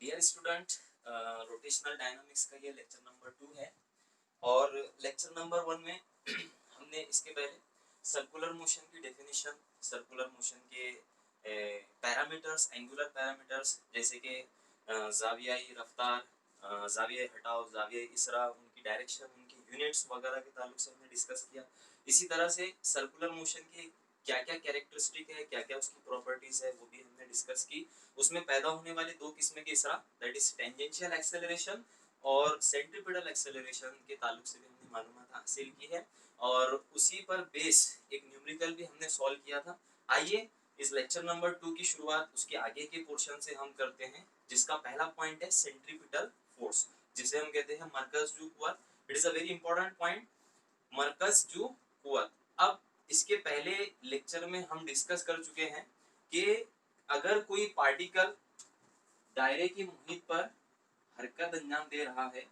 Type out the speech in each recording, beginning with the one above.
Dear student, rotational dynamics का ये lecture number 2 है और लेक्चर नंबर 1 में हमने इसके पहले सर्कुलर मोशन की डेफिनेशन, सर्कुलर मोशन के पैरामीटर्स, एंगुलर पैरामीटर्स जैसे कि जावियाई रफ्तार, जावियाई हटाव, जावियाई इसरा, उनकी डायरेक्शन, उनकी यूनिट्स वगैरह के ताल्लुक से हमने डिस्कस किया। इसी तरह से सर्कुलर मोशन की क्या क्या कैरेक्टरिस्टिक है, क्या क्या उसकी प्रॉपर्टीज है, वो भी हमने डिस्कस की। उसमें पैदा होने वाले दो किस्म के इसरा, दैट इज टेंजेंशियल एक्सेलरेशन और सेंट्रीपिटल एक्सेलरेशन के ताल्लुक से भी हमने मालूमात हासिल की है और उसी पर बेस एक न्यूमेरिकल भी हमने सॉल्व किया था। आइए इस लेक्चर नंबर 2 की शुरुआत उसके आगे के पोर्शन से हम करते हैं, जिसका पहला पॉइंट है सेंट्रीपिटल फोर्स, जिसे हम कहते हैं मरकज जू कुव्वत। It is a very important point, मरकज जू कुव्वत। अब इसके पहले लेक्चर में हम डिस्कस कर चुके हैं कि अगर कोई पार्टिकल दायरे की मुहित पर हरकत अंजाम दे रहा है,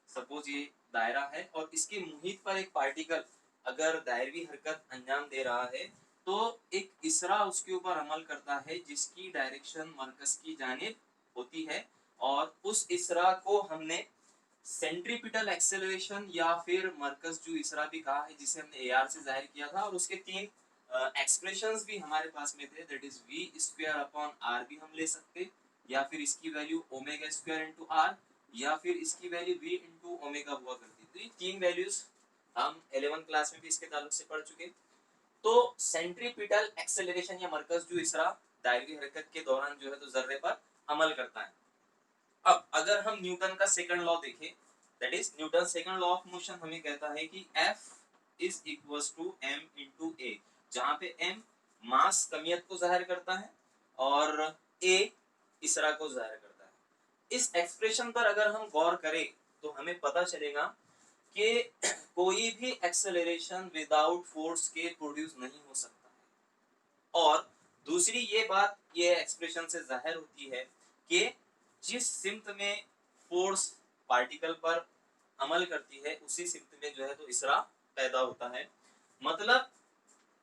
सपोज ये दायरा है और इसकी मुहित पर एक पार्टिकल अगर दायरवी हरकत अंजाम दे रहा है, तो एक इसरा उसके ऊपर अमल करता है जिसकी डायरेक्शन मरकज की जानिब होती है और उस इसरा को हमने सेंट्रीपिटल एक्सेलरेशन या फिर मरकज जो इसरा भी कहा है, जिसे हमने AR से जाहिर किया था और उसके तीन एक्सप्रेशंस भी हमारे पास में थे, that is v square upon r भी हम ले सकते, या फिर इसकी value omega square into r, या फिर इसकी वैल्यू v इनटू ओमेगा हुआ करती। तो ये तीन वैल्यूज हम 11th क्लास में भी इसके ताल्लुक से पढ़ चुके। तो सेंट्रीपिटल एक्सेलरेशन या मरकज जो इसरा दायरवी हरकत के दौरान जो है तो जर्रे पर अमल करता है। अब अगर हम न्यूटन का सेकंड लॉ देखें, that is Newton second law of motion हमें कहता है कि F is equals to m into a, जहां पे m मास कमियत को जाहिर करता है और a इसरा को जाहिर करता है। इस एक्सप्रेशन पर अगर हम गौर करें तो हमें पता चलेगा कि कोई भी एक्सेलरेशन विदाउट फोर्स के प्रोड्यूस नहीं हो सकता है। और दूसरी ये बात ये एक्सप्रेशन से जाहिर होती है कि जिस सिमत में फोर्स पार्टिकल पर अमल करती है उसी सिमत में जो है तो इसरा पैदा होता है। मतलब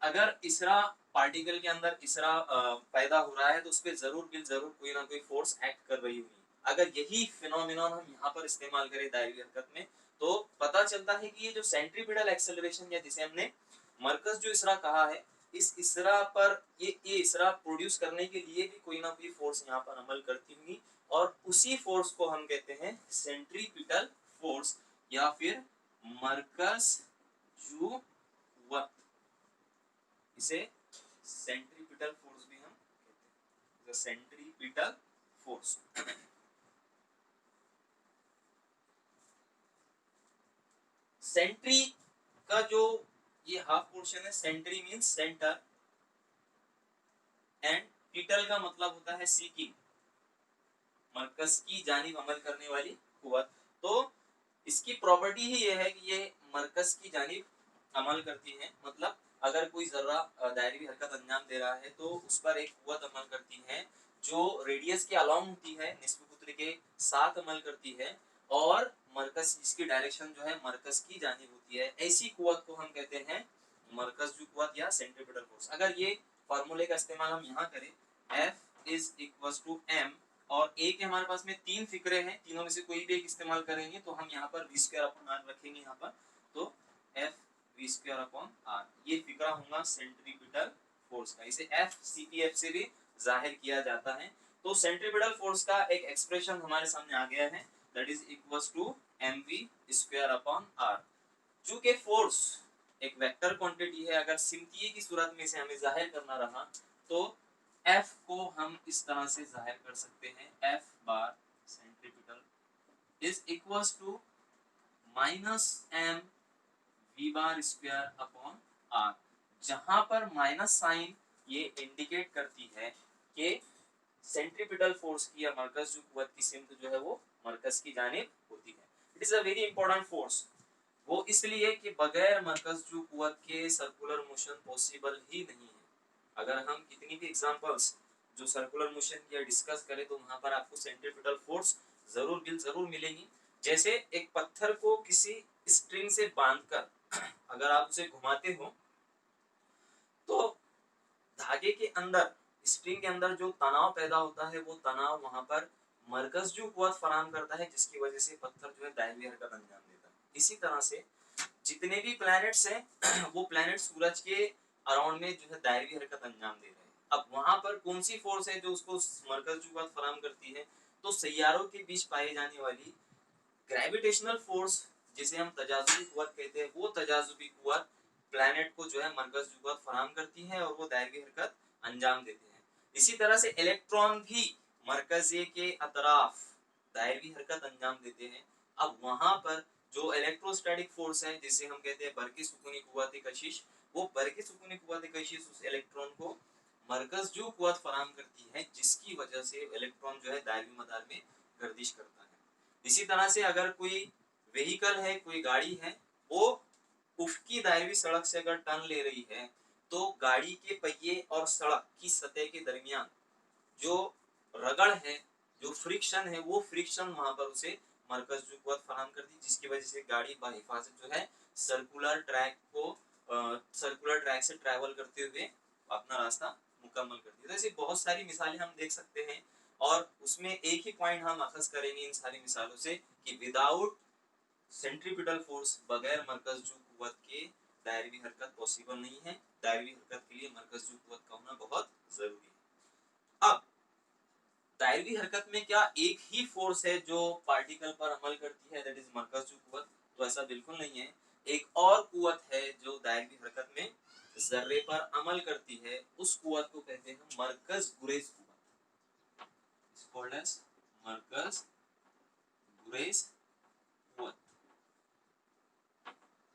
अगर इसरा पार्टिकल के अंदर इसरा पैदा हो रहा है तो उस पर जरूर बिल जरूर कोई ना कोई फोर्स एक्ट कर रही होगी। अगर यही फिनोमिनन हम यहाँ पर इस्तेमाल करें दायरवी हरकत में, तो पता चलता है कि ये जो सेंट्रीपिटल एक्सेलरेशन या जिसे हमने मरकज जो इसरा कहा है, इस इसरा पर ये इसरा प्रोड्यूस करने के लिए भी कोई ना कोई फोर्स यहाँ पर अमल करती होगी और उसी फोर्स को हम कहते हैं सेंट्रीपिटल फोर्स या फिर मरकज जू कुव्वत। इसे सेंट्रीपिटल फोर्स भी हम कहते हैं, सेंट्रीपिटल फोर्स। सेंट्री का जो ये हाफ पोर्शन है, सेंट्री मींस सेंटर एंड पिटल का मतलब होता है सीकिंग, मरकज की जानिब अमल करने वाली कुव्वत। तो इसकी प्रॉपर्टी ही ये है कि ये मरकज की जानिब अमल करती है। मतलब अगर कोई जर्रा दायरवी हरकत अंजाम दे रहा है तो उस पर एक कुव्वत अमल करती है जो रेडियस के अलोंग होती है, निस्ब पुत्र के साथ अमल करती है और मरकज जिसकी डायरेक्शन जो है मरकज की जानिब होती है। ऐसी कुव्वत को हम कहते हैं मरकज जो कुव्वत या सेंट्रीपिटल फोर्स। अगर ये फार्मूले का इस्तेमाल हम यहाँ करें, F is equals to m और a के हमारे पास में तीन फिक्रे हैं, तीनों में से कोई भी एक इस्तेमाल करेंगे तो हम यहाँ पर v स्क्वायर अपॉन r रखेंगे यहाँ पर, तो F v square upon r ये फिक्रा होगा सेंट्रीपिटल फोर्स का। इसे F CPF से भी जाहिर किया जाता है। तो सेंट्रीपिटल फोर्स का एक एक्सप्रेशन हमारे सामने आ गया है, that is equals to mv square upon r। चूंकि फोर्स एक वेक्टर क्वांटिटी है, अगर सिमतीये की सूरत में इसे हमें जाहिर करना रहा तो F को हम इस तरह से जाहिर कर सकते हैं, F bar centripetal is equals to minus m v bar square upon r, जहां पर माइनस साइन ये इंडिकेट करती है कि सेंट्रीपिटल फोर्स की या मरकज जो कुव्वत की सिमत जो है वो मरकज की जानिब होती है। It is a very important force, वो इसलिए कि बगैर मरकज जो कुव्वत के सर्कुलर मोशन पॉसिबल ही नहीं है। अगर हम कितनी भी एग्जांपल्स जो सर्कुलर मोशन की डिस्कस करें तो वहां पर आपको सेंट्रीपिटल फोर्स जरूर मिलेगी। जैसे एक पत्थर को किसी स्ट्रिंग से बांधकर अगर आप उसे घुमाते हो तो धागे के अंदर, स्ट्रिंग के अंदर जो तनाव पैदा होता है वो तनाव वहां पर मरकज जो कुव्वत फराहम करता है जिसकी वजह से पत्थर जो है दायरवी हरकत अंजाम देता है। इसी तरह से जितने भी प्लैनेट्स हैं वो प्लैनेट सूरज के अराउंड में जो है दायरवी हरकत अंजाम दे रहे हैं। अब वहां पर कौन सी फोर्स है जो उसको मरकज जो कुव्वत फराहम करती है? तो सैयारों के बीच पाई जाने वाली ग्रेविटेशनल फोर्स जिसे हम तजाजुबी कुव्वत कहते हैं, वो तजाजुबी कुव्वत प्लैनेट को जो है मरकज जो कुव्वत फराहम करती है और वो दायरवी हरकत अंजाम देते हैं। इसी तरह से इलेक्ट्रॉन भी मरकज़े के अतराफ दायरवी हरकत अंजाम देते हैं। अब वहां पर जो इलेक्ट्रोस्टैटिक फोर्स है जिसे हम कहते हैं बरकी सुकूनी कुव्वत कशिश, वो बरकी सुकूनी कुव्वत कशिश उस इलेक्ट्रॉन को मरकज जो कुव्वत फराहम करती है जिसकी वजह से इलेक्ट्रॉन जो है दायरवी मदार में गर्दिश करता है। इसी तरह से अगर कोई व्हीकल है, कोई गाड़ी है, वो उफकी दायरवी सड़क से अगर टर्न ले रही है तो गाड़ी के पहिए और सड़क की सतह के दरमियान जो रगड़ है, जो फ्रिक्शन है, वो फ्रिक्शन वहां पर उसे मरकज जो कुव्वत फराहम कर दी जिसकी वजह से गाड़ी बाहिफाजत जो है सर्कुलर ट्रैक से ट्रैवल करते हुए अपना रास्ता मुकम्मल करती है। तो ऐसी बहुत सारी मिसालें हम देख सकते हैं और उसमें एक ही पॉइंट हम अखज करेंगे इन सारी मिसालों से कि विदाउट सेंट्रीपिटल फोर्स, बगैर मरकज जो कुव्वत के दायरवी हरकत पॉसिबल नहीं है। दायरवी हरकत के लिए मरकज जो कुव्वत का होना बहुत जरूरी है। अब दायरवी हरकत में क्या एक ही फोर्स है जो पार्टिकल पर अमल करती है, दैट इज मरकज जो कुव्वत? तो ऐसा बिल्कुल नहीं है। एक और कुव्वत है जो दायरवी हरकत में जर्रे पर अमल करती है, उस कुव्वत को कहते हैं मरकज गुरेज कुव्वत, कॉल्ड एज मरकज गुरेज कुव्वत।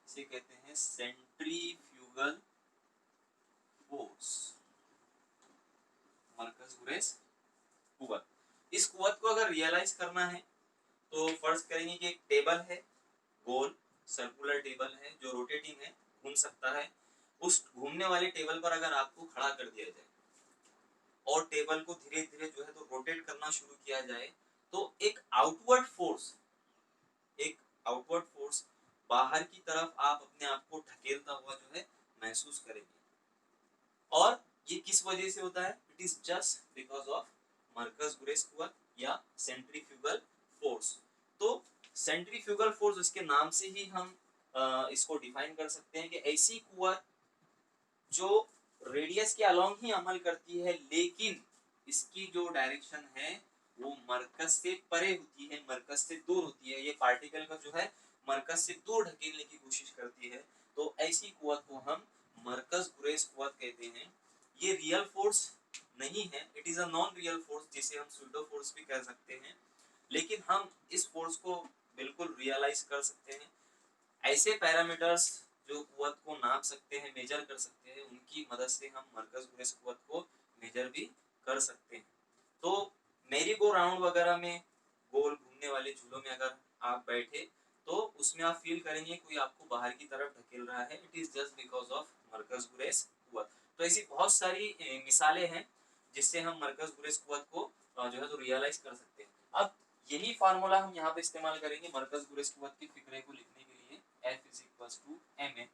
इसे कहते हैं सेंट्रीफ्यूगल फोर्स, मरकज गुरेज कुव्वत। इस कुव्वत को अगर रियलाइज करना है तो फर्ज करेंगे कि एक टेबल है, गोल सर्कुलर टेबल है जो रोटेटिंग है, घूम सकता है। उस घूमने वाले टेबल पर अगर आपको खड़ा कर दिया जाए और टेबल को धीरे धीरे जो है तो रोटेट करना शुरू किया जाए तो एक आउटवर्ड फोर्स बाहर की तरफ आप अपने आप को ढकेलता हुआ जो है महसूस करेंगे। और ये किस वजह से होता है? It is just because of मरकज गुरेज कुव्वत या सेंट्रीफ्यूगल फोर्स। तो सेंट्रीफ्यूगल फोर्स, इसके नाम से ही हम इसको डिफाइन कर सकते हैं कि ऐसी कुव्वत जो रेडियस के अलोंग ही अमल करती है लेकिन इसकी जो डायरेक्शन है वो मरकज से परे होती है, मरकज से दूर होती है। ये पार्टिकल का जो है मरकज से दूर ढकेलने की कोशिश करती है। तो ऐसी कुव्वत को हम मरकज गुरेज कुव्वत कहते हैं। ये रियल फोर्स नहीं है, it is a non real force जिसे हम सूडो फोर्स भी कह सकते हैं, लेकिन हम इस फोर्स को बिल्कुल रियलाइज कर सकते हैं। ऐसे पैरामीटर्स जो कुव्वत को नाप सकते हैं, मेजर कर सकते हैं, उनकी मदद से हम मरकज गुरेज कुव्वत को मेजर भी कर सकते हैं। तो मेरी गो राउंड वगैरह में, गोल घूमने वाले झूलों में अगर आप बैठे तो उसमें आप फील करेंगे कोई आपको बाहर की तरफ ढकेल रहा है, it is just because of मरकज गुरेज कुव्वत। तो ऐसी बहुत सारी मिसालें हैं जिससे हम मरकज गुरेज कुव्वत को जो है तो रियलाइज कर सकते हैं। अब यही फार्मूला हम यहाँ पे इस्तेमाल करेंगे मरकज गुरेज कुव्वत के फिक्रे को लिखने के लिए, F इज टू ma।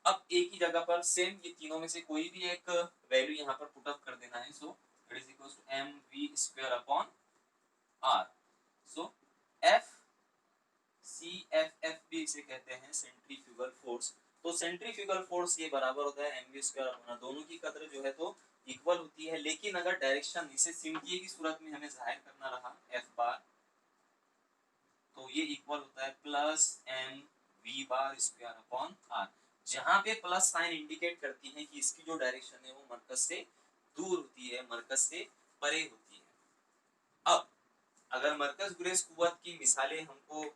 अब एक ही जगह पर सेम ये तीनों में से कोई भी एक वैल्यू यहाँ पर पुट अप कर देना है। So it is equals to mv square upon r। So F CFF भी इसे कहते हैं सेंट्रीफ्यूगल फोर्स। तो सेंट्रीफ्यूगल फोर्स ये बराबर होता है mv स्क्वायर अपॉन, दोनों की कदर जो है तो इक्वल होती है, लेकिन अगर डायरेक्शन इसे सिमटिए की सूरत में हमें जाहिर करना रहा F बार, तो ये इक्वल होता है प्लस mv बार स्क्वायर अपॉन r, जहां पे प्लस साइन इंडिकेट करती है कि इसकी जो डायरेक्शन है वो मरकज से दूर होती है, मरकज से परे होती है। अब अगर मरकज गुरेज कुव्वत की मिसालें हमको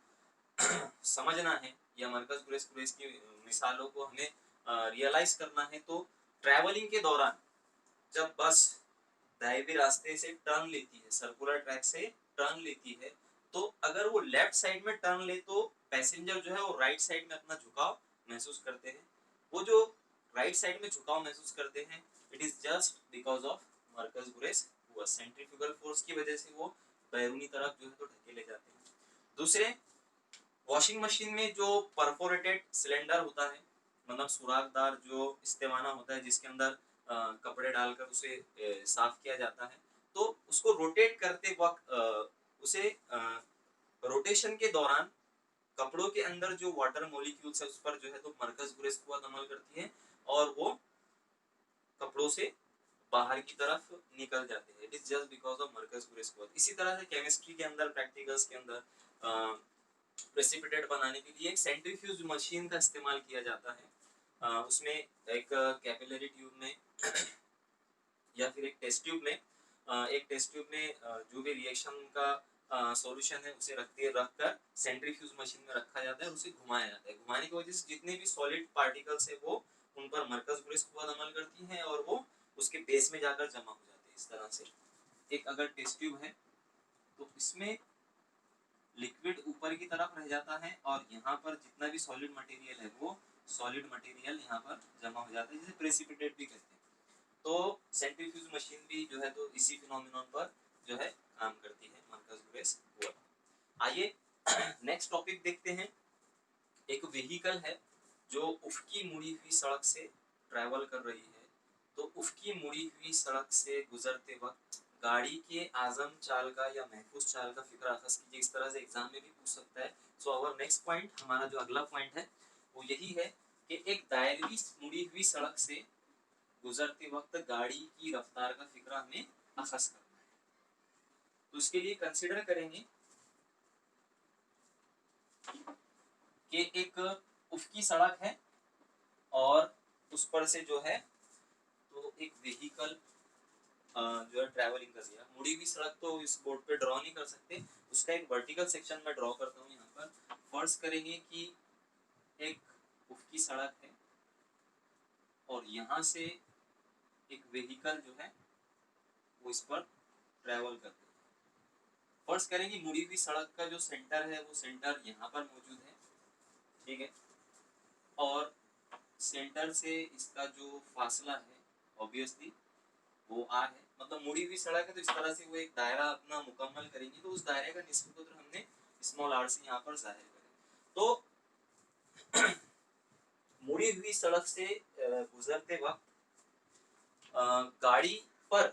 समझना है या मरकज गुरेज कुव्वत की मिसालों को हमें रियलाइज करना है तो ट्रैवलिंग के दौरान जब बस दाहिने रास्ते से टर्न लेती है, सर्कुलर ट्रैक से टर्न लेती है, तो अगर वो लेफ्ट साइड में टर्न ले तो पैसेंजर जो है वो राइट साइड में अपना झुकाव महसूस करते हैं। वो जो राइट साइड में झुकाव महसूस करते हैं, it is just because of मरकज गुरेज कुव्वत। सेंट्रीफ्यूगल फोर्स की वजह से वो बैरूनी तरफ जो है तो ढकेले जाते हैं। दूसरे, वॉशिंग मशीन में जो परफोरेटेड सिलेंडर होता है, मतलब सुराखदार जो इस्तेमाना होता है जिसके अंदर कपड़े डालकर उसे साफ किया जाता है, तो उसको रोटेट करते वक्त उसे रोटेशन के दौरान कपड़ों के अंदर जो वाटर मॉलिक्यूल्स है उस पर जो है तो मरकज गुरेज कुव्वत अमल करती है और वो कपड़ों से बाहर की तरफ निकल जाते हैं। It is just because of मरकज गुरेज कुव्वत। इसी तरह से केमिस्ट्री के अंदर प्रैक्टिकल्स के अंदर प्रेसिपिटेट बनाने के लिए एक सेंट्रीफ्यूज मशीन का इस्तेमाल किया जाता है। उसमें एक कैपिलरी ट्यूब में या फिर एक टेस्ट ट्यूब में जो भी रिएक्शन का सॉल्यूशन है उसे रखकर सेंट्रीफ्यूज मशीन में रखा जाता है और उसे घुमाया जाता है। घुमाने की वजह से जितने भी सॉलिड पार्टिकल्स है वो उन पर मरकज गुरेज कुव्वत अमल करती है और वो उसके बेस में जाकर जमा हो जाते हैं। इस तरह से एक अगर टेस्ट ट्यूब है तो इसमें लिक्विड ऊपर की तरफ रह जाता है और यहाँ पर जितना भी सॉलिड मटेरियल है वो सॉलिड मटेरियल यहाँ पर जमा हो जाता है, जिसे प्रेसिपिटेट भी कहते हैं। तो सेंट्रीफ्यूज मशीन भी जो है तो इसी फिनोमिनन पर जो है काम करती है, मरकज गुरेज कुव्वत। आइए नेक्स्ट टॉपिक देखते हैं। एक व्हीकल है जो उफकी मुड़ी हुई सड़क से ट्रैवल कर रही है। तो उफकी मुड़ी हुई सड़क से गुजरते वक्त गाड़ी के आजम चाल का या महफूज चाल का फिक्र अखज़ कीजिए। इस तरह से एग्जाम में भी पूछ सकता है। सो आवर नेक्स्ट पॉइंट, हमारा जो अगला पॉइंट है वो यही है कि एक दायरवी मुड़ी हुई सड़क से गुजरते वक्त गाड़ी की रफ्तार का फिक्र हमें अखज़ करना है। तो उसके लिए कंसिडर करेंगे कि एक उफकी सड़क है और उस पर से जो है तो एक व्हीकल जो है ट्रैवलिंग कर रही है। मुड़ी हुई सड़क तो इस बोर्ड पे ड्रॉ नहीं कर सकते, उसका एक वर्टिकल सेक्शन में ड्रॉ करता हूँ। यहाँ पर फर्ज करेंगे कि एक उफकी सड़क है और यहाँ से एक व्हीकल जो है वो इस पर ट्रैवल करते हैं। फर्ज करेंगे मुड़ी हुई सड़क का जो सेंटर है वो सेंटर यहाँ पर मौजूद है, ठीक है, और सेंटर से इसका जो फासला है ऑब्वियसली वो आर है। मतलब मुड़ी हुई सड़क है तो इस तरह से वो एक दायरा अपना मुकम्मल करेंगी, तो उस दायरे का निस्बत सूत्र हमने स्मॉल आर से यहाँ पर जाहिर करें। तो मुड़ी हुई सड़क से गुजरते वक्त गाड़ी पर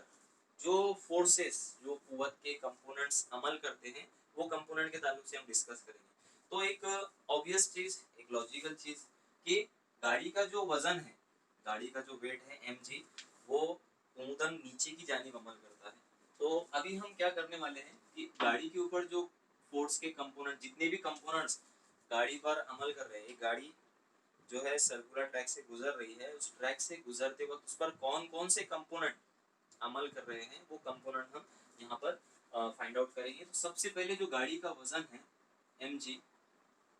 जो फोर्सेस, जो कुव्वत के कंपोनेंट्स अमल करते हैं वो कंपोनेंट के ताल्लुक से हम डिस्कस करेंगे। तो एक ऑब्वियस चीज, एक लॉजिकल चीज कि गाड़ी का जो वजन है, गाड़ी का जो वेट है mg, वो उम्मतन नीचे की जानिब अमल करता है। तो अभी हम क्या करने वाले हैं कि गाड़ी के ऊपर जो फोर्स के कंपोनेंट, जितने भी कंपोनेंट्स गाड़ी पर अमल कर रहे हैं, एक जो है सर्कुलर ट्रैक से गुजर रही है, उस ट्रैक से गुजरते वक्त उस पर कौन कौन से कंपोनेंट अमल कर रहे हैं वो कंपोनेंट हम यहाँ पर फाइंड आउट करेंगे। तो सबसे पहले जो गाड़ी का वजन है mg,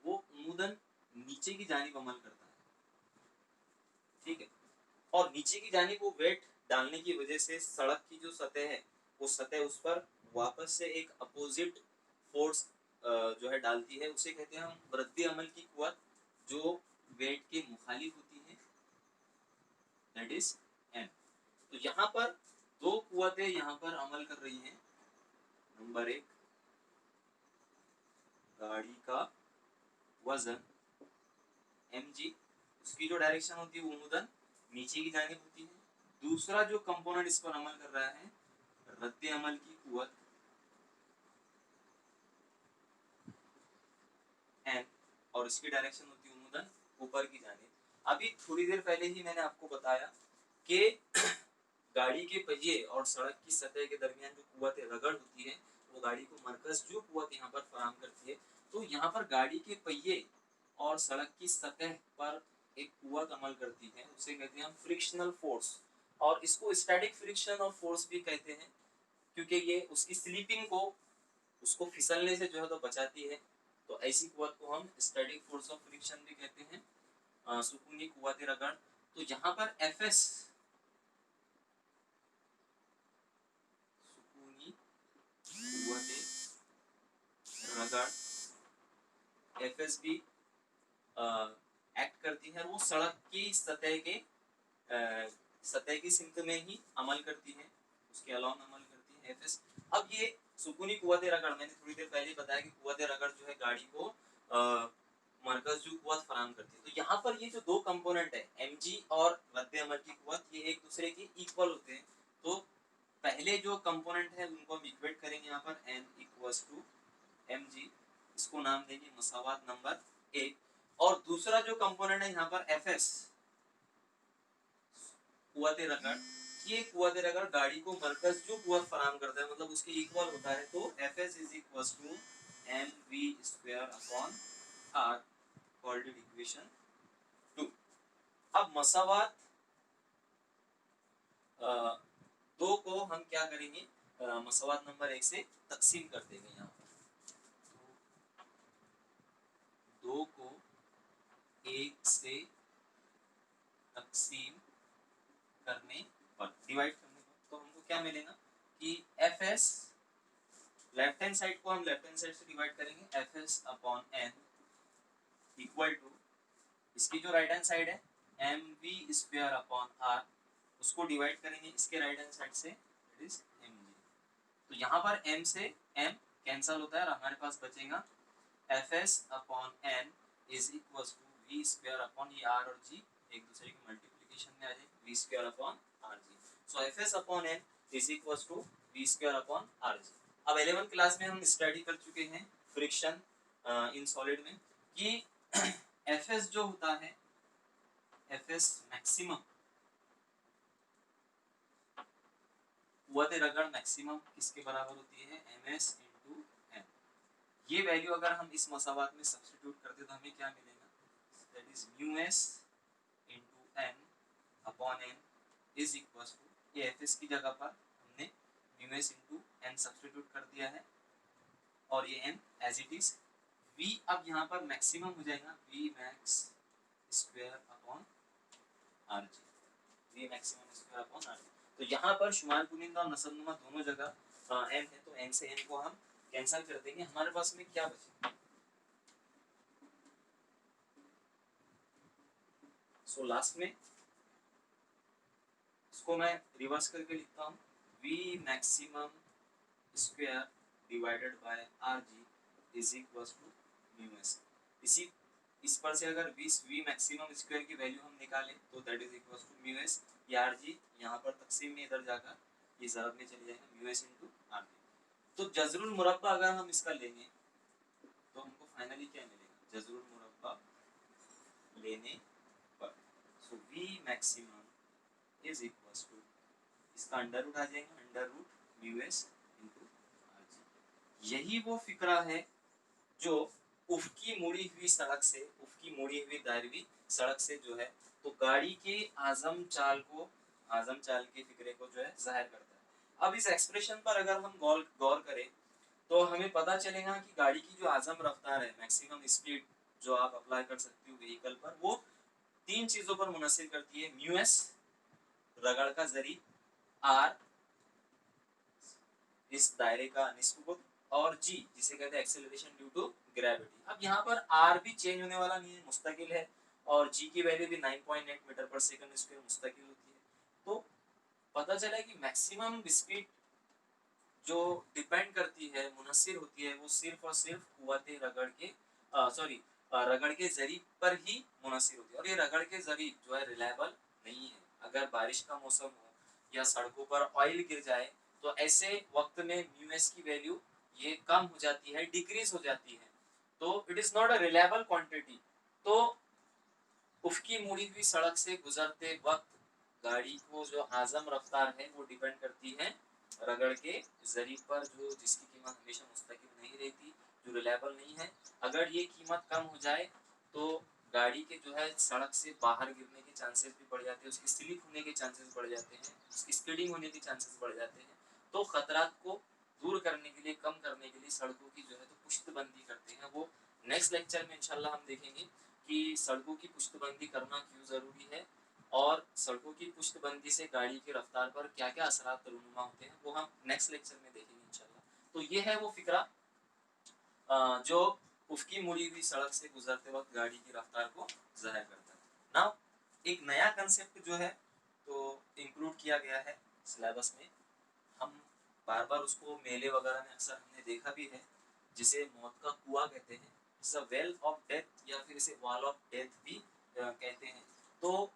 वो उम्मूदन नीचे की जानिब अमल करता है, ठीक है, और नीचे की जानिब वो वेट डालने की वजह से सड़क की जो सतह है वो सतह उस पर वापस से एक अपोजिट फोर्स जो है डालती है, उसे कहते हैं हम रद्दी अमल की कुव्वत, जो वेट के मुखालिफ होती है, दैट इज m। तो यहाँ पर दो कुव्वतें यहाँ पर अमल कर रही हैं। नंबर एक, गाड़ी का वजन mg, उसकी जो डायरेक्शन होती है वो उम्मूदन नीचे की जानिब होती है। दूसरा जो कंपोनेंट इस पर अमल कर रहा है रद्द अमल की कुव्वत n, और इसकी डायरेक्शन होती है उम्मूदन ऊपर की जानिब। अभी थोड़ी देर पहले ही मैंने आपको बताया कि गाड़ी के पहिए और सड़क की सतह के दरमियान जो कुव्वत रगड़ होती है वो गाड़ी को मरकज जो कुव्वत यहाँ पर फराहम करती है। तो यहाँ पर गाड़ी के पहिए और सड़क की सतह पर एक कुव्वत अमल करती है, उसे कहते हैं हम फ्रिक्शनल फोर्स, और इसको स्टैटिक फ्रिक्शन ऑफ फोर्स भी कहते हैं, क्योंकि ये उसकी स्लिपिंग को, उसको फिसलने से जो है तो बचाती है। तो ऐसी कुव्वत को हम स्टैटिक फोर्स ऑफ फ्रिक्शन भी कहते हैं, सुकूनी कुव्वत रगड़। तो यहाँ पर एफएस सुकूनी कुव्वत रगड़, एफएस भी एक्ट करती है, वो सड़क की सतह की सिमत में ही अमल करती है, उसके अलावा अमल करती है एफएस। अब ये सुकूनी कुव्वत रगड़, मैंने थोड़ी देर पहले बताया कि कुव्वत रगड़ जो है गाड़ी को मरकज जो कुव्वत फराहम करती है। तो यहाँ पर ये जो दो कंपोनेंट है mg और रद्द अमल की कुव्वत, ये एक दूसरे के इक्वल होते हैं। तो पहले जो कंपोनेंट है उनको हम इक्वेट करेंगे यहाँ पर n इक्वल्स टू mg, इसको नाम देंगे मसावात नंबर ए। और दूसरा जो कंपोनेंट है यहाँ पर fs, कुव्वते रगड़, ये कुव्वते रगड़ गाड़ी को मरकज जो कुव्वत फराहम करता है मतलब उसके इक्वल होता है, तो fs is equals to mv square upon r, called equation 2। अब मसावात दो को हम क्या करेंगे, मसावात नंबर 1 से तकसीम कर देंगे। यहाँ पर दो को 1 से तकसीम करने पर, डिवाइड करने पर, तो हमको क्या मिलेगा कि fs, लेफ्ट हैंड साइड को हम लेफ्ट हैंड साइड से डिवाइड करेंगे, fs upon n equal to, इसकी जो राइट हैंड साइड है mv स्क्वायर अपॉन r, उसको डिवाइड करेंगे इसके राइट हैंड साइड से, इट इज mg। तो यहाँ पर m से m कैंसल होता है और हमारे पास बचेगा fs upon n is equal to v square upon ये r और g एक दूसरे की मल्टीप्लिकेशन में आ जाएगी, v square upon rg। So fs upon n is equal to v square upon rg। अब 11th क्लास में हम स्टडी कर चुके हैं फ्रिक्शन इन सॉलिड में कि fs जो होता है, fs मैक्सिमम, कुव्वत रगड़ मैक्सिमम किसके बराबर होती है, ms इंटू n। ये वैल्यू अगर हम इस मसावात में सब्स्टिट्यूट करते तो हमें क्या मिलेगा, that is μs into n upon n is equal to, ये fs की जगह पर हमने μs इंटू n सब्स्टिट्यूट कर दिया है और ये n as it is, v अब यहाँ पर मैक्सिमम हो जाएगा v max square upon rg, v maximum square upon rg। तो यहाँ पर शुमार कुनिंदा और नसबनुमा दोनों जगह n है, तो n से n को हम कैंसिल कर देंगे, हमारे पास में क्या बचेगा। सो लास्ट में इसको मैं रिवर्स करके लिखता हूँ, v maximum square divided by rg is equal to μs। इस पर से अगर v मैक्सिमम स्क्वायर की वैल्यू हम निकालें तो that is equal to μs, ये rg यहाँ पर तकसीम में इधर जाकर ये ज़रब में चले जाएगा, μs इंटू rg। तो जज़रुल मुरब्बा अगर हम इसका लेंगे तो हमको फाइनली क्या मिलेगा, जज़रुल मुरब्बा लेने पर, so v maximum is equal to, इसका अंडर रूट आ जाएगा, under root μs into rg। यही वो फिक्रा है जो उफ़की मुड़ी हुई सड़क से, उफ़की मुड़ी हुई दायरवी सड़क से जो है, तो गाड़ी के आज़म चाल को, आज़म चाल के फिक्रे को जो है जाहिर करता है। अब इस एक्सप्रेशन पर अगर हम गौर करें तो हमें पता चलेगा कि गाड़ी की जो आज़म रफ्तार है, मैक्सिमम स्पीड जो आप अप्लाई कर सकते हो व्हीकल पर, वो तीन चीज़ों पर मुनसिर करती है, μs रगड़ का जरी, r इस दायरे का निस्बत, और g जिसे कहते हैं एक्सेलरेशन ड्यू टू ग्रेविटी। अब यहाँ पर r भी चेंज होने वाला नहीं है, मुस्तकिल है, और g की वैल्यू भी 9.8 मीटर पर सेकंड स्क्वायर मुस्तकिल होती है। तो पता चला कि मैक्सिमम स्पीड जो डिपेंड करती है, मुनसिर होती है, वो सिर्फ और सिर्फ कुव्वते रगड़ के रगड़ के जरी पर ही मुनसिर होती है। और ये रगड़ के जरी जो है रिलायबल नहीं है, अगर बारिश का मौसम हो या सड़कों पर ऑयल गिर जाए तो ऐसे वक्त में μs की वैल्यू ये कम हो जाती है, डिक्रीज हो जाती है, तो it is not a reliable quantity. तो उफ़की मुड़ी हुई सड़क से गुजरते वक्त गाड़ी को जो आज़म रफ्तार है वो डिपेंड करती है रगड़ के जरी पर, जो जिसकी कीमत हमेशा मुस्तकिल नहीं रहती, जो रिलायबल नहीं है। अगर ये कीमत कम हो जाए तो गाड़ी के जो है सड़क से बाहर गिरने के चांसेस भी बढ़ जाते हैं, उसकी स्लिप होने के चांसेस बढ़ जाते हैं, उसकी स्किडिंग होने के चांसेस बढ़ जाते हैं। तो खतरात को दूर करने के लिए, कम करने के लिए सड़कों की जो है तो पुश्तबंदी करते हैं। वो नेक्स्ट लेक्चर में इंशाल्लाह हम देखेंगे कि सड़कों की पुश्तबंदी करना क्यों ज़रूरी है और सड़कों की पुश्तबंदी से गाड़ी की रफ्तार पर क्या क्या असरात रूनुमा होते हैं, वो हम नेक्स्ट लेक्चर में देखेंगे इंशाल्लाह। तो ये है वो फिक्रा जो उफ़की मुड़ी हुई सड़क से गुजरते वक्त गाड़ी की रफ्तार को ज़ाहिर करता है। नाउ एक नया कंसेप्ट जो है तो इंक्लूड किया गया है सिलेबस में, हम बार बार उसको मेले वगैरह में अक्सर हमने देखा भी है, जिसे मौत का कुआं कहते हैं, it's a well of death या फिर इसे वॉल ऑफ डेथ भी कहते हैं। तो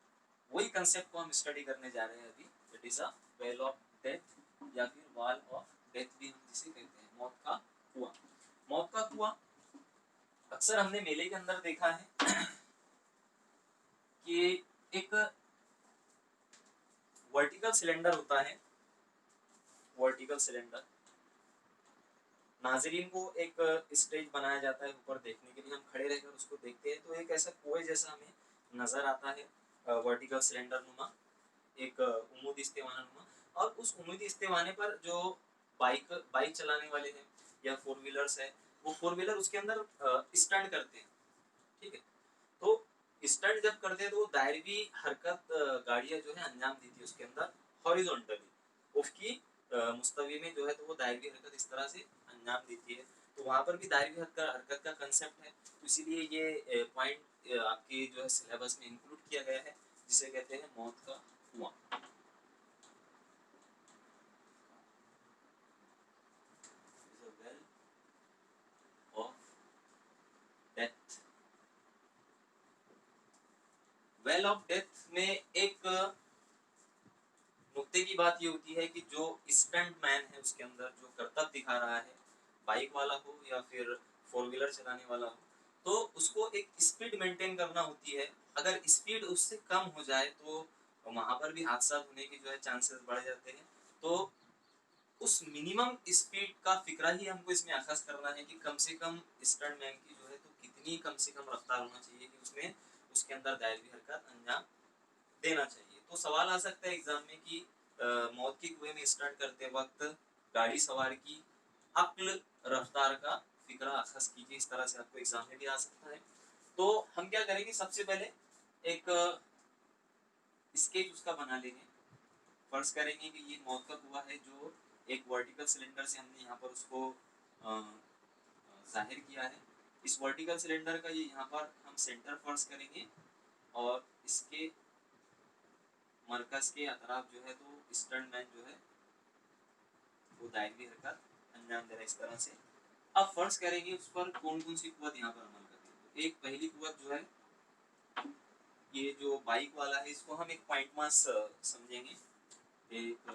वही कंसेप्ट को हम स्टडी करने जा रहे हैं अभी, it is a well of death या फिर वॉल ऑफ डेथ भी हम जिसे कहते हैं, मौत का कुआं। मौत का कुआं अक्सर हमने मेले के अंदर देखा है कि एक वर्टिकल सिलेंडर होता है, वर्टिकल सिलेंडर, नाजरीन को एक स्टेज बनाया जाता है ऊपर देखने के लिए, हम खड़े रहकर उसको देखते हैं तो एक ऐसा कुएं जैसा हमें नजर आता है, वर्टिकल सिलेंडर नुमा, एक उम्मीद इस्तेवाना नुमा। और उस उम्मीद इस्तेवाने पर जो बाइक बाइक चलाने वाले हैं या फोर व्हीलर्स है, वो फोर व्हीलर उसके अंदर स्टंट करते हैं, ठीक है। तो स्टंट जब करते हैं तो वो दायरवी हरकत गाड़ियां जो है अंजाम देती है उसके अंदर हॉरिजॉन्टली, उसकी मुस्तवी में जो है, तो वो दायरवी हरकत इस तरह से अंजाम देती है। तो वहाँ पर भी दायरवी हरकत का कंसेप्ट है, तो इसीलिए ये पॉइंट आपके जो है सिलेबस में इंक्लूड किया गया है, जिसे कहते हैं मौत का कुआं। Well of death, well of death में एक नुक्ते की बात ये होती है कि जो स्टंट मैन है उसके अंदर जो करतब दिखा रहा है, बाइक वाला हो या फिर फोर व्हीलर चलाने वाला हो, तो उसको एक स्पीड मेंटेन करना होती है। अगर स्पीड उससे कम हो जाए तो वहां पर भी हादसा होने के जो है चांसेस बढ़ जाते हैं। तो उस मिनिमम स्पीड का फिक्रा ही हमको इसमें अखज़ करना है कि कम से कम स्टंट मैन की जो है तो कितनी कम से कम रफ्तार होना चाहिए कि उसमें उसके अंदर दायरवी हरकत अंजाम देना चाहिए। तो सवाल आ सकता है एग्जाम में कि मौत के कुएं में स्टार्ट करते वक्त गाड़ी सवार की अक्ल रफ्तार का फिक्रा अखज़ कीजिए, इस तरह से आपको एग्जाम में भी आ सकता है। तो हम क्या करेंगे, सबसे पहले एक स्केच उसका बना लेंगे। फर्ज करेंगे कि ये मौत का कुआं है जो एक वर्टिकल सिलेंडर से हमने यहाँ पर उसको जाहिर किया है। इस वर्टिकल सिलेंडर का ये यहाँ पर हम सेंटर फर्ज करेंगे और इसके मरकज के अतराफ जो है तो स्टंट मैन जो है वो दायरवी हरकत अंजाम दे रहा है इस तरह से। अब फर्ज करेंगे उस पर कौन कौन सी कुव्वत यहाँ पर अमल करती है। तो एक पहली कुव्वत जो है, ये जो बाइक वाला है इसको हम एक पॉइंट मास समझेंगे, एक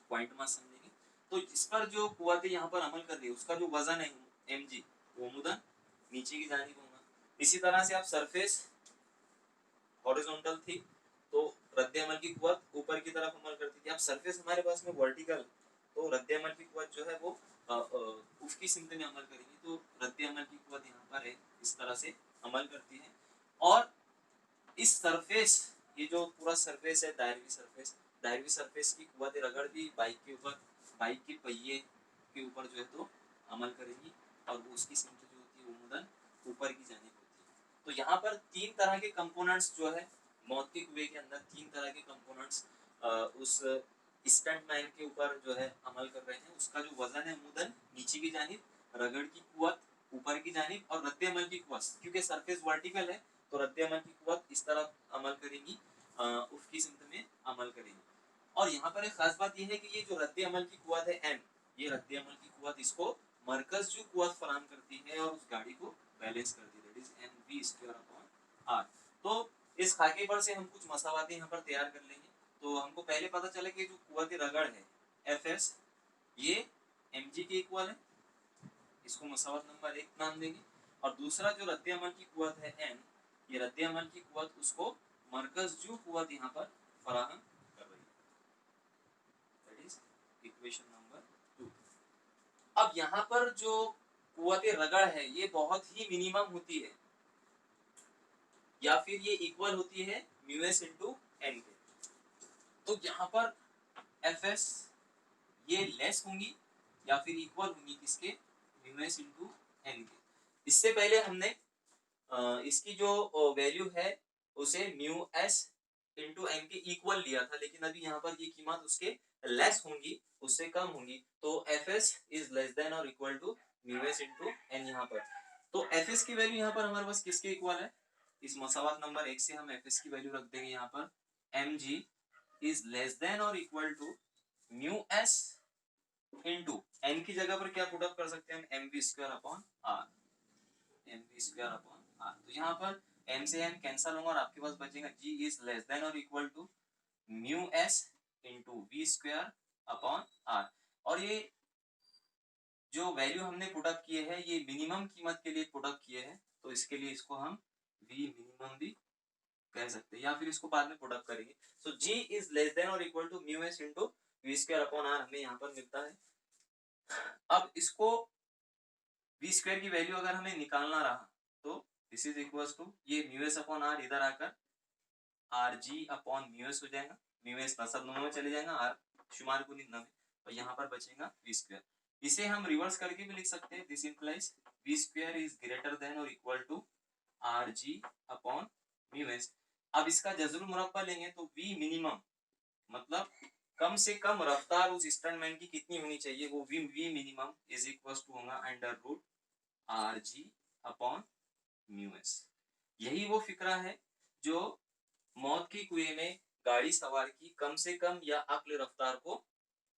पॉइंट मास समझेंगे। तो इस पर जो कुव्वत यहाँ पर अमल कर रही है उसका जो वजन है mg, वो मुदन नीचे की जानिब होगा। इसी तरह से आप सरफेस हॉरिजॉन्टल थी तो रद्द अमल की कुव्वत ऊपर की तरफ अमल करती थी। अब सरफेस हमारे पास में वर्टिकल, तो रद्द अमल की कुव्वत जो है वो उसकी सिमत में अमल करेगी, तो रद्द अमल की कुव्वत यहाँ पर है इस तरह से अमल करती है। और इस सरफेस, ये जो पूरा सरफेस है दायरवी सरफेस की कुव्वत रगड़ भी बाइक के ऊपर, बाइक के पहिए के ऊपर जो है तो अमल करेगी और वो उसकी सिमत जो होती है वो मुदन ऊपर की जानिब होती है। तो यहाँ पर तीन तरह के कंपोनेंट्स जो है मौत के कुएं के अंदर, तीन तरह के कंपोनेंट्स उस स्टंट मैन के ऊपर जो है अमल कर रहे हैं। उसका जो वजन है मुदन नीचे की जानिब, रगड़ की कुव्वत ऊपर की जानिब और रद्द अमल की कुव्वत, क्योंकि सरफेस वर्टिकल है तो रद्द अमल की कुव्वत इस तरफ अमल करेगी, उसकी सिमत में अमल करेगी। और यहाँ पर एक खास बात यह है कि ये जो रद्द अमल की कुव्वत है एम, ये रद्द अमल की कुव्वत इसको मरकज जो कुव्वत फराहम करती है और उस गाड़ी को बैलेंस करती है, that is M V square upon R. तो इस खाके पर से हम कुछ मसावाते यहाँ पर तैयार कर लेंगे। तो हमको पहले पता चला कि जो कुव्वत रगड़ है एफ एस, ये एम जी के इक्वल है, इसको मसावत नंबर एक नाम देंगे। और दूसरा जो रद्द अमल की कुव्वत है एन, ये रद्द अमल की कुव्वत उसको मरकज जो कुव्वत यहाँ पर फराहम कर रही है, दैट इज इक्वेशन नंबर 2। अब यहाँ पर जो कुव्वत रगड़ है ये बहुत ही मिनिमम होती है या फिर ये इक्वल होती है म्यू एस इंटू एन के। तो यहाँ पर एफ एस ये लेस होंगी या फिर इक्वल होंगी किसके, म्यू एस इंटू एन के। इससे पहले हमने इसकी जो वैल्यू है उसे म्यू एस इंटू एन के इक्वल लिया था, लेकिन अभी यहाँ पर ये कीमत उसके लेस होंगी, उससे कम होंगी। तो F S is less than और equal to mu S into N यहाँ पर। तो एफ एस की वैल्यू यहाँ पर हमारे पास किसके इक्वल है, इस मसावत नंबर एक से हम एफ एस की वैल्यू रख देंगे यहाँ पर M G is less than और equal to mu S into N की जगह पर क्या पुट अप कर सकते हैं हम, M V square upon R, M V square upon R. तो यहाँ पर एम से एम कैंसल होगा और आपके पास बचेगा जी इज लेस देन और equal to mu S into V square upon R. और ये जो वैल्यू हमने पुट अप किए हैं ये मिनिमम कीमत के लिए पुट अप किए हैं, तो इसके लिए इसको हम वी मिनिमम भी कह सकते हैं, या फिर इसको बाद में पुट अप करेंगे। So G is less than और equal to mu S into V square upon R हमें यहाँ पर मिलता है। अब इसको वी स्क्वायर की वैल्यू अगर हमें निकालना रहा तो दिस इज इक्वल टू ये म्यू एस अपॉन आर इधर आकर are G upon mu S हो जाएगा, म्यू एस सब दोनों में चले जाएगा, आर शुमार को निम्न में, और यहाँ पर बचेगा वी स्क्वायर। इसे हम रिवर्स करके भी लिख सकते हैं, this implies V square is greater than और equal to R G upon mu S. अब इसका जजरुल मुरब्बा लेंगे तो वी मिनिमम मतलब कम से कम रफ्तार उस स्टंटमैन की कितनी होनी चाहिए, वो V minimum is equal to होगा under root R G upon mu S. यही वो फिक्रा है जो मौत की कुएं में गाड़ी सवार की कम से कम या अक्ल रफ्तार को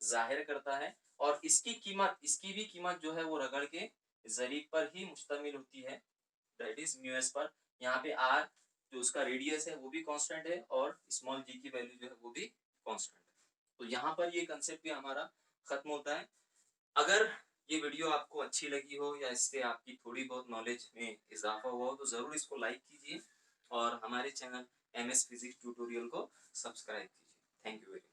जाहिर करता है, और इसकी कीमत, इसकी भी कीमत जो है वो रगड़ के जरीब पर ही मुश्तमिल होती है, दैट इज म्यू एस पर। यहाँ पे आर जो उसका रेडियस है वो भी कांस्टेंट है, और स्मॉल जी की वैल्यू जो है वो भी कांस्टेंट है। तो यहाँ पर ये कंसेप्ट भी हमारा खत्म होता है। अगर ये वीडियो आपको अच्छी लगी हो या इससे आपकी थोड़ी बहुत नॉलेज में इजाफा हुआ हो तो ज़रूर इसको लाइक कीजिए और हमारे चैनल एमएस फिजिक्स ट्यूटोरियल को सब्सक्राइब कीजिए। Thank you very much.